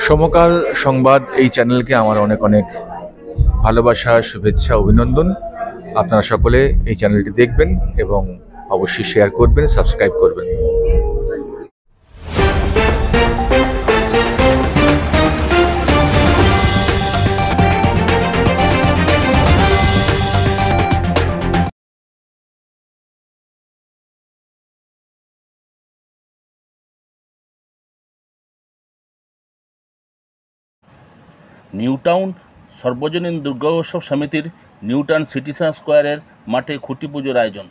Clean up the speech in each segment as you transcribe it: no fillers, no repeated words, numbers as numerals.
সমকাল সংবাদ এই চ্যানেলকে আমার অনেক অনেক ভালোবাসা, শুভেচ্ছা, অভিনন্দন। আপনারা সকলে এই চ্যানেলটি দেখবেন এবং অবশ্যই শেয়ার করবেন, সাবস্ক্রাইব করবেন। নিউটাউন সর্বজনীন দুর্গা উৎসব সমিতির নিউটাউন সিটিজেন স্কোয়ারের মাঠে খুঁটি পুজোর আয়োজন।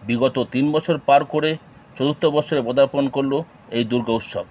বিগত 3 বছর পার করে 4র্থ বছরে পদার্পণ করল এই দুর্গা উৎসব।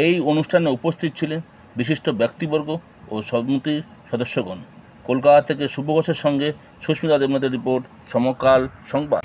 এই অনুষ্ঠানে উপস্থিত ছিলেন বিশিষ্ট ব্যক্তিবর্গ ও সমিতির সদস্যগণ। কলকাতা থেকে শুভ ঘোষের সঙ্গে সুস্মিতা দেবনাথের রিপোর্ট, সমকাল সংবাদ।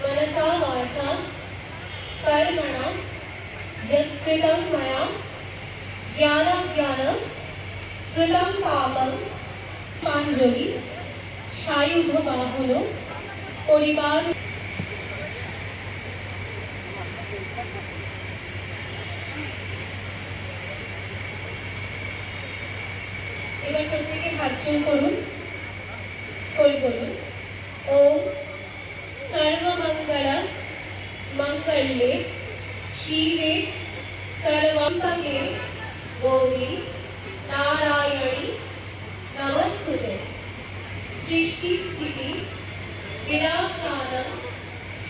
मनसा वाचा कर्मणा यत्कृतं मया ज्ञानाज्ञानं कृतं पापं पाञ्जलि सायुधबाहुनो परिवार। এবার প্রত্যেকে হাত জোড় করুন, করে বলুন ওম सर्वमंगल मंगल्ये शिवे सर्वांभगे गौरी नारायणी नमस्ते। सृष्टि स्थिति विनाशानं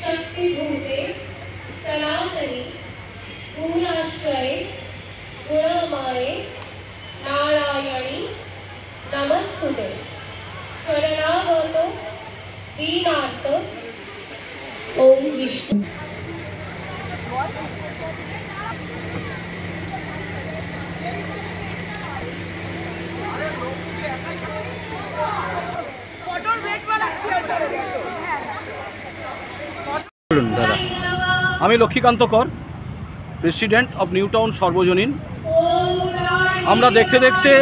शक्तिभूते सनातनी पूर्णाश्रये गुणमये नारायणी नमस्ते। शरणागत दीनार्थ ओम विष्णु। আমি লক্ষ্মীকান্ত কর, প্রেসিডেন্ট অফ নিউটাউন সর্বজনীন। আমরা দেখতে দেখতে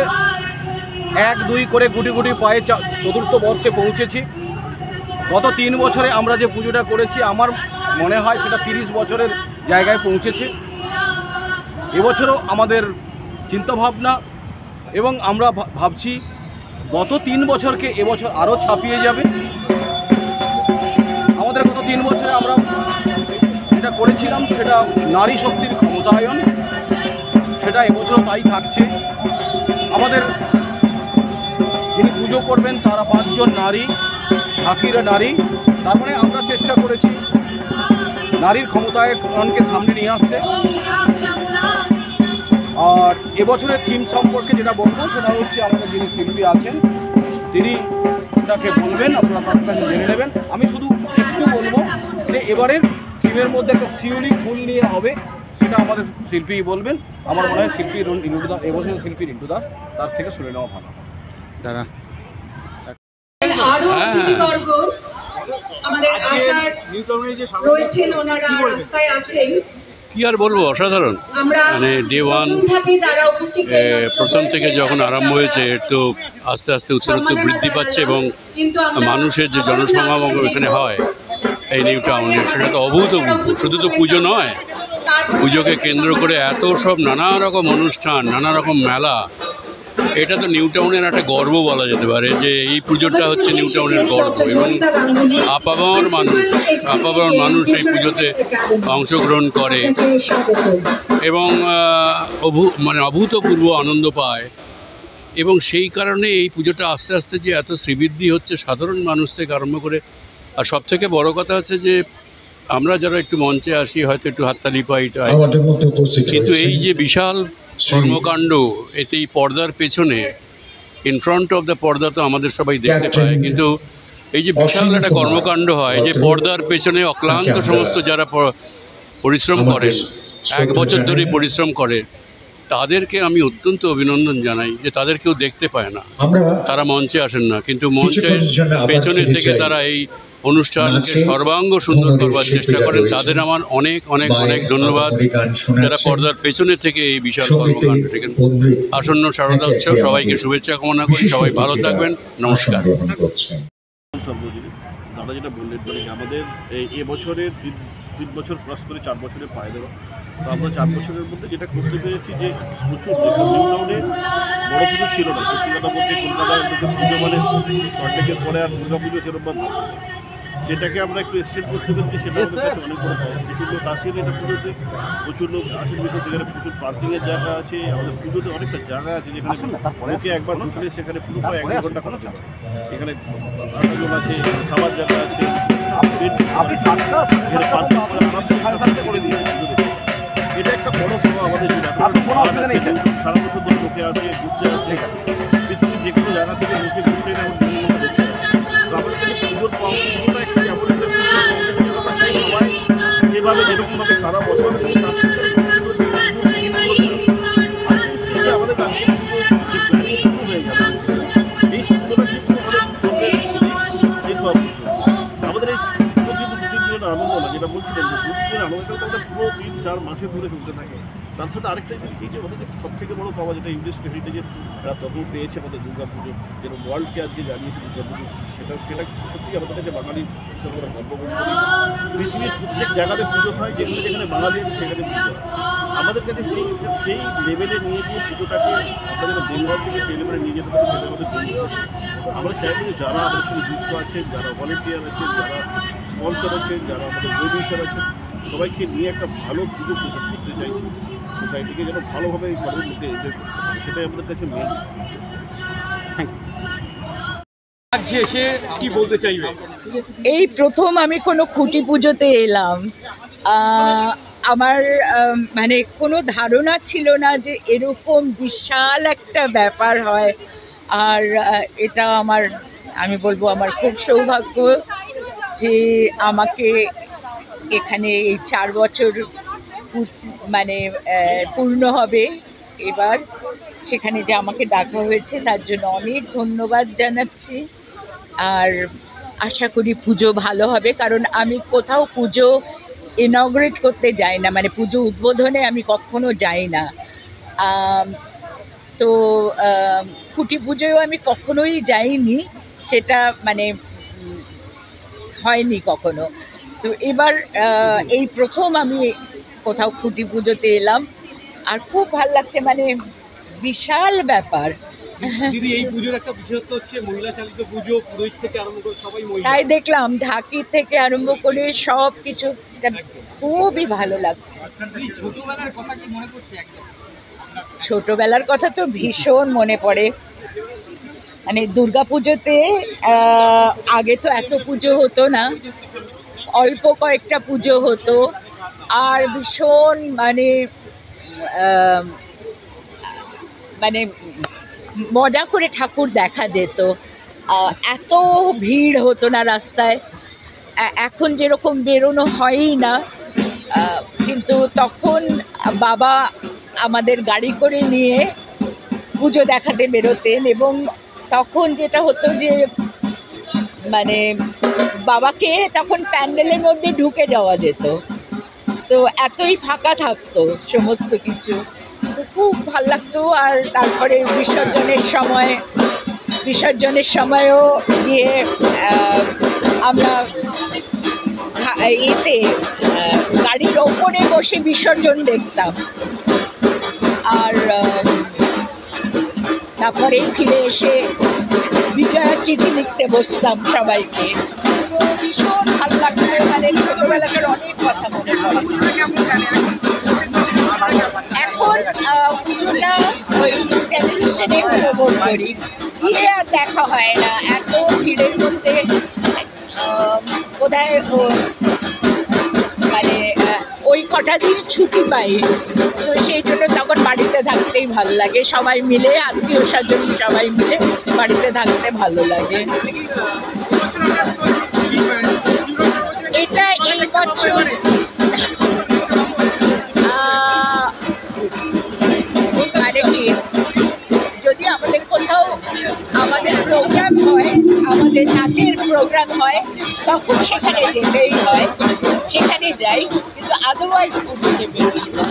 1-2 করে গুটি গুটি পায়ে 4র্থ বর্ষে পৌঁছেছি। গত 3 বছরে আমরা যে পুজোটা করেছি আমার মনে হয় সেটা 30 বছরের জায়গায় পৌঁছেছে। এবছরও আমাদের চিন্তাভাবনা এবং আমরা ভাবছি গত 3 বছরকে এবছর আরও ছাপিয়ে যাবে। আমাদের গত 3 বছরে আমরা যেটা করেছিলাম সেটা নারী শক্তির ক্ষমতায়ন, সেটা এবছরও তাই থাকছে। আমাদের যিনি পুজো করবেন তারা 5 জন নারী, ঠাকুরা নারী। তার মানে আমরা চেষ্টা করেছি নারীর ক্ষমতায়নকে সামনে নিয়ে আসতে। আর এবছরের থিম সম্পর্কে যেটা বলবো সেটা হচ্ছে আমাদের যিনি শিল্পী আছেন তিনি এটাকে বলবেন, আপনারা তার কাছে জেনে নেবেন। আমি শুধু একটু বলবো যে এবারের থিমের মধ্যে একটা শিউলি ফুল নিয়ে হবে, সেটা আমাদের শিল্পী বলবেন। আমার মনে হয় শিল্পী রিন্টু দাস, এবছরের শিল্পী রিন্টু দাস, তার থেকে শুনে নেওয়া ভালো। দাঁড়া আরো অতিথিবর্গ আমাদের আশার রয়েছেন, ওনারা রাস্তায় আছেন। কি আর বলবো, অসাধারণ। মানে ডে 1 প্রথম থেকে যখন আরম্ভ হয়েছে তো আস্তে আস্তে উত্তরোত্তর বৃদ্ধি পাচ্ছে এবং মানুষের যে জনসমাগম এখানে হয় এই নিউ টাউনে সেটা তো অভূতপূর্ব। শুধু তো পুজো নয়, পুজোকে কেন্দ্র করে এত সব নানা রকম অনুষ্ঠান, নানা রকম মেলা, এটা তো নিউ টাউনের একটা গর্ব বলা যেতে পারে, যে এই পুজোটা হচ্ছে নিউ টাউনের গর্ব। এবং আপামর মানুষ এই পুজোতে অংশগ্রহণ করে এবং মানে অভূতপূর্ব আনন্দ পায়। এবং সেই কারণে এই পুজোটা আস্তে আস্তে যে এত শ্রীবৃদ্ধি হচ্ছে সাধারণ মানুষ থেকে আরম্ভ করে। আর সবথেকে বড় কথা হচ্ছে যে আমরা যারা একটু মঞ্চে আসি হয়তো একটু হাততালি পাই, কিন্তু এই যে বিশাল কর্মকাণ্ড, এতে এই পর্দার পেছনে, ইন ফ্রন্ট অফ দ্য পর্দা তো আমাদের সবাই দেখতে পায়, কিন্তু এই যে বিশাল একটা কর্মকাণ্ড হয় যে পর্দার পেছনে অক্লান্ত সমস্ত যারা পরিশ্রম করেন, 1 বছর ধরে পরিশ্রম করে, তাদেরকে আমি অত্যন্ত অভিনন্দন জানাই যে তাদের কেউ দেখতে পায় না, তারা মঞ্চে আসেন না, কিন্তু মঞ্চের পেছনে থেকে তারা এই অনুষ্ঠানকে সর্বাঙ্গ সুন্দর করবার চেষ্টা করেন। তাদের আমার অনেক অনেক অনেক ধন্যবাদ, যারা পর্দার পেছনে থেকে এই বিশাল কর্মকাণ্ড থেকে। আসন্ন শারদা উৎসব সবাইকে শুভেচ্ছা কামনা করি, সবাই ভালো থাকবেন, নমস্কার। দাদা যেটা বললেন, মানে আমাদের এবছরের 3 বছর ক্রস করে 4 বছরে পায়ে দেওয়া, তো আমরা 4 বছরের মধ্যে যেটা করতে পেরেছি যে প্রচুর নিউ টাউনে বড় পুজো ছিল না। সত্যি কথা বলতে কলকাতার পুজো মানে সল্টলেকের পরে আর দুর্গা পুজো সেরকম সেটাকে আমরা একটু এক্সটেন্ড করতে পেরেছি, সেটা আমাদের কাছে অনেক বড় পাওয়া। প্রচুর লোক আসেন এটা পুজোতে, প্রচুর লোক আসেন বিকজ সেখানে প্রচুর পার্কিংয়ের জায়গা আছে। আমাদের পুজোতে অনেকটা জায়গা আছে যেখানে লোকে একবার ঢুকলে সেখানে পুরো 1 ঘন্টা করা যাবে। এখানে আয়োজন আছে, খাবার জায়গা আছে, এটা একটা বড় পাওয়া আমাদের। সারা বছর ধরে লোকে আসে, ঘুরতে আসে, পৃথিবীর যে কোনো জায়গা থেকে লোকে ঘুরতে পুজোর পাওয়া একটা এমন একটা সবাই যেভাবে যেরকমভাবে সারা বছর আমাদের শুরু হয়ে গেল। এই সূত্রটা কিন্তু এইসব আমাদের এই আনন্দ না, যেটা বলছিলেন যে দুদিনের আনন্দটা আমাদের পুরো 3-4 মাসে ধরে চলতে থাকে। তার সাথে আরেকটা জিনিস কি, যে আমাদের সব থেকে বড় পাওয়া যেটা ইউনেস্কো হেরিটেজের তখন পেয়েছে আমাদের দুর্গা পুজো, যেন ওয়ার্ল্ডকে আজকে জানিয়েছে দুর্গা পুজো, সেটা সত্যি আমাদের কাছে বাঙালি হিসাবে আমরা গর্ববোধ করি। পৃথিবীর প্রত্যেক জায়গাতে পুজো হয়, যেখানে যেখানে বাঙালি আছে সেখানে পুজো হয়। আমাদের কাছে সেই লেভেলে নিয়ে গিয়ে পুজোটাকে আমরা যেন বেঙ্গল থেকে সেই লেভেলে নিয়ে যেতে পারি, সেটা আমাদের জন্য। আমরা চাইবো যে যারা আমাদের সঙ্গে যুক্ত আছেন, যারা ভলেন্টিয়ার আছেন, যারা স্পন্সর আছেন, যারা আমাদের প্রডিউসার আছেন, সবাইকে নিয়ে একটা ভালো পুজো প্রচার করতে চাইছি। সোসাইটিকে যেন ভালোভাবে এই ঘরের মধ্যে এনজয় করতে পারে, সেটাই আমাদের কাছে মেন। এই প্রথম আমি কোনো খুঁটি পুজোতে এলাম। আমার মানে কোনো ধারণা ছিল না যে এরকম বিশাল একটা ব্যাপার হয়। আর এটা আমি বলবো আমার খুব সৌভাগ্য যে আমাকে এখানে এই 4 বছর মানে পূর্ণ হবে এবার, সেখানে যে আমাকে ডাকা হয়েছে তার জন্য অনেক ধন্যবাদ জানাচ্ছি। আর আশা করি পুজো ভালো হবে, কারণ আমি কোথাও পুজো ইনগ্রেট করতে যাই না, মানে পুজো উদ্বোধনে আমি কখনো যাই না। তো খুঁটি পুজোয়ও আমি কখনোই যাইনি, সেটা মানে হয়নি কখনো। তো এবার এই প্রথম আমি কোথাও খুঁটি পুজোতে এলাম, আর খুব ভালো লাগছে, মানে বিশাল ব্যাপার। দিদি, এই পুজোর একটা বিশেষত্ব হচ্ছে মহিলা চালিত পুজো, পুরোহিত থেকে আরম্ভ করে সবাই মহিলা। তাই দেখলাম, ঢাকি থেকে আরম্ভ করে সব কিছু খুবই ভালো লাগছে। ছোটবেলার কথা কি মনে পড়ছে? একদম ছোটবেলার কথা তো ভীষণ মনে পড়ে। মানে দুর্গা পুজোতে আগে তো এত পুজো হতো না, অল্প কয়েকটা পুজো হতো, আর ভীষণ মানে মজা করে ঠাকুর দেখা যেত। এত ভিড় হতো না রাস্তায়, এখন যেরকম বেরোনো হয়ই না। কিন্তু তখন বাবা আমাদের গাড়ি করে নিয়ে পুজো দেখাতে বেরোতেন, এবং তখন যেটা হতো যে মানে বাবাকে তখন প্যান্ডেলের মধ্যে ঢুকে যাওয়া যেত, তো এতই ফাঁকা থাকতো সমস্ত কিছু, তো খুব ভাল লাগতো। আর তারপরে বিসর্জনের সময়ও গিয়ে আমরা গাড়ির ওপরে বসে বিসর্জন দেখতাম। আর তারপরে ফিরে এসে বিজয়ার চিঠি লিখতে বসতাম সবাইকে। ভীষণ ভালো লাগতো, মানে ছোটবেলাকার অনেক কথা মনে পড়ে। এখন পুজোটা ওই টেলিভিশনে উপভোগ করি, গিয়ে আর দেখা হয় না, এত ভিড়ের মধ্যে বোধহয় মানে ওই কটা দিন ছুটি পাই, তো সেই জন্য তখন বাড়িতে থাকতেই ভালো লাগে, সবাই মিলে আত্মীয় স্বজন সবাই মিলে বাড়িতে থাকতে ভালো লাগে। এটা এই বছর মানে কি, যদি আমাদের কোথাও আমাদের প্রোগ্রাম হয়, আমাদের নাচের প্রোগ্রাম হয়, তখন সেখানে যেতেই হয়, সেখানে যাই, কিন্তু আদারওয়াইজ পুজোতে বেরোই না।